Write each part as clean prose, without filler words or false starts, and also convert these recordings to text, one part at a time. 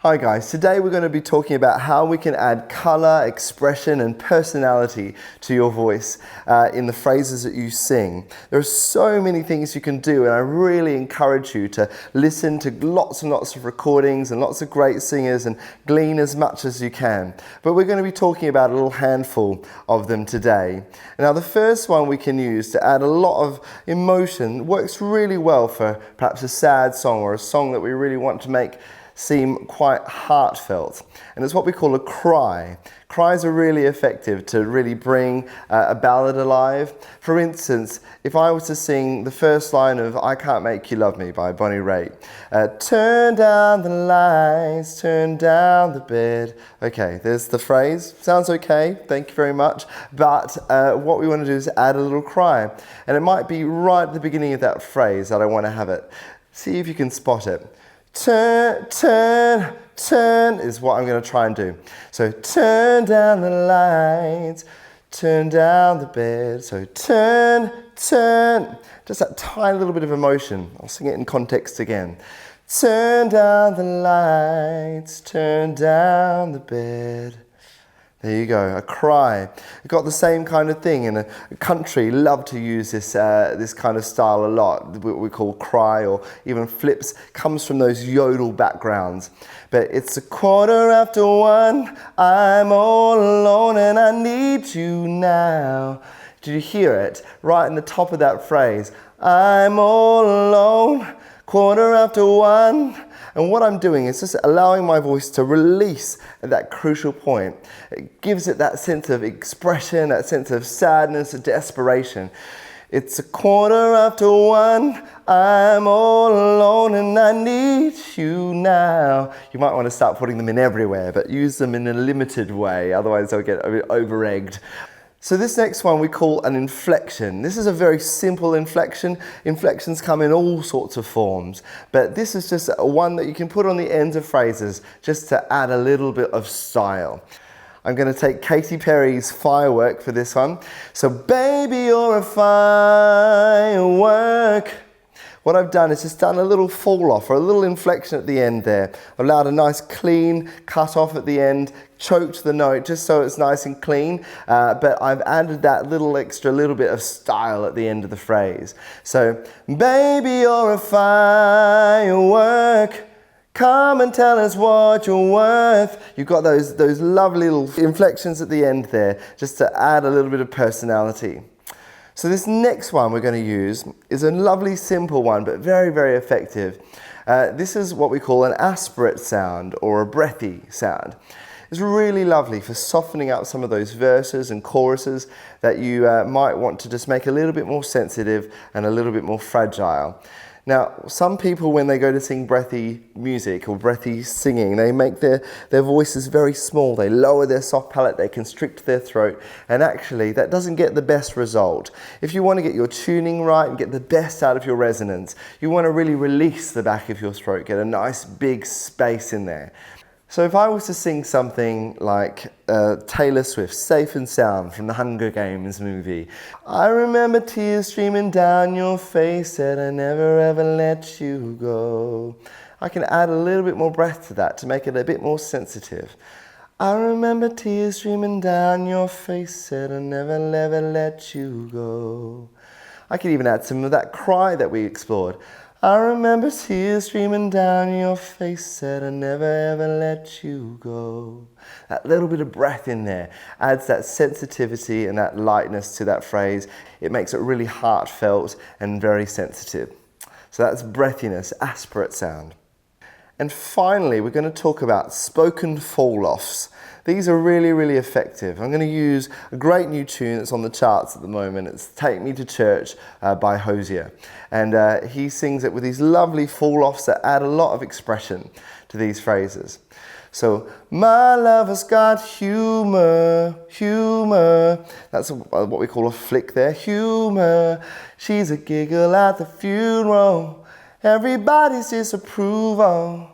Hi guys, today we're going to be talking about how we can add colour, expression and personality to your voice in the phrases that you sing. There are so many things you can do, and I really encourage you to listen to lots and lots of recordings and lots of great singers and glean as much as you can. But we're going to be talking about a little handful of them today. Now the first one we can use to add a lot of emotion works really well for perhaps a sad song or a song that we really want to make seem quite heartfelt, and it's what we call a cry. Cries are really effective to really bring a ballad alive. For instance, if I was to sing the first line of I Can't Make You Love Me by Bonnie Raitt, turn down the lights, turn down the bed. Okay, there's the phrase. Sounds okay, thank you very much. But what we want to do is add a little cry, and it might be right at the beginning of that phrase that I want to have it. See if you can spot it. Turn, turn, turn is what I'm going to try and do. So turn down the lights, turn down the bed. So turn, turn, just that tiny little bit of emotion. I'll sing it in context again. Turn down the lights, turn down the bed. There you go, a cry. You've got the same kind of thing in a country. Love to use this kind of style a lot. What we call cry or even flips comes from those yodel backgrounds. But it's 1:15, I'm all alone and I need you now. Did you hear it? Right in the top of that phrase. I'm all alone, 1:15. And what I'm doing is just allowing my voice to release at that crucial point. It gives it that sense of expression, that sense of sadness, of desperation. It's 1:15, I'm all alone and I need you now. You might want to start putting them in everywhere, but use them in a limited way, otherwise they'll get a bit over-egged. So this next one we call an inflection. This is a very simple inflection. Inflections come in all sorts of forms, but this is just one that you can put on the ends of phrases just to add a little bit of style. I'm going to take Katy Perry's Firework for this one. So baby, you're a firework. What I've done is just done a little fall off or a little inflection at the end there. I've allowed a nice clean cut off at the end, choked the note just so it's nice and clean, but I've added that little bit of style at the end of the phrase. So, baby, you're a firework. Come and tell us what you're worth. You've got those lovely little inflections at the end there just to add a little bit of personality. So this next one we're going to use is a lovely simple one, but very, very effective. This is what we call an aspirate sound or a breathy sound. It's really lovely for softening up some of those verses and choruses that you might want to just make a little bit more sensitive and a little bit more fragile. Now, some people, when they go to sing breathy music or breathy singing, they make their voices very small. They lower their soft palate, they constrict their throat, and actually that doesn't get the best result. If you want to get your tuning right and get the best out of your resonance, you want to really release the back of your throat, get a nice big space in there. So if I was to sing something like Taylor Swift's Safe and Sound from the Hunger Games movie. I remember tears streaming down your face, said I never ever let you go. I can add a little bit more breath to that to make it a bit more sensitive. I remember tears streaming down your face, said I never ever let you go. I can even add some of that cry that we explored. I remember tears streaming down your face, said I never ever let you go. That little bit of breath in there adds that sensitivity and that lightness to that phrase. It makes it really heartfelt and very sensitive. So that's breathiness, aspirate sound. And finally, we're going to talk about spoken fall-offs. These are really, really effective. I'm going to use a great new tune that's on the charts at the moment. It's Take Me to Church by Hosier. And he sings it with these lovely fall-offs that add a lot of expression to these phrases. So, my lover's got humor, humor. That's what we call a flick there, humor. She's a giggle at the funeral. Everybody's disapproval.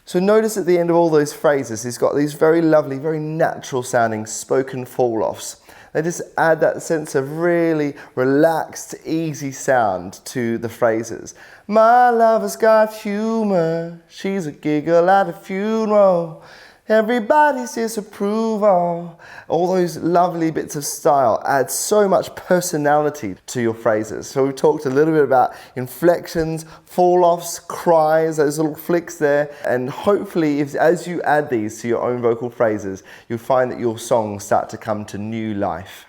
So notice at the end of all those phrases, he's got these very lovely, very natural sounding spoken fall-offs They just add that sense of really relaxed, easy sound to the phrases. My lover's got humor, she's a giggle at a funeral. Everybody's disapproval. All those lovely bits of style add so much personality to your phrases. So we talked a little bit about inflections, fall-offs, cries, those little flicks there. And hopefully, as you add these to your own vocal phrases, you'll find that your songs start to come to new life.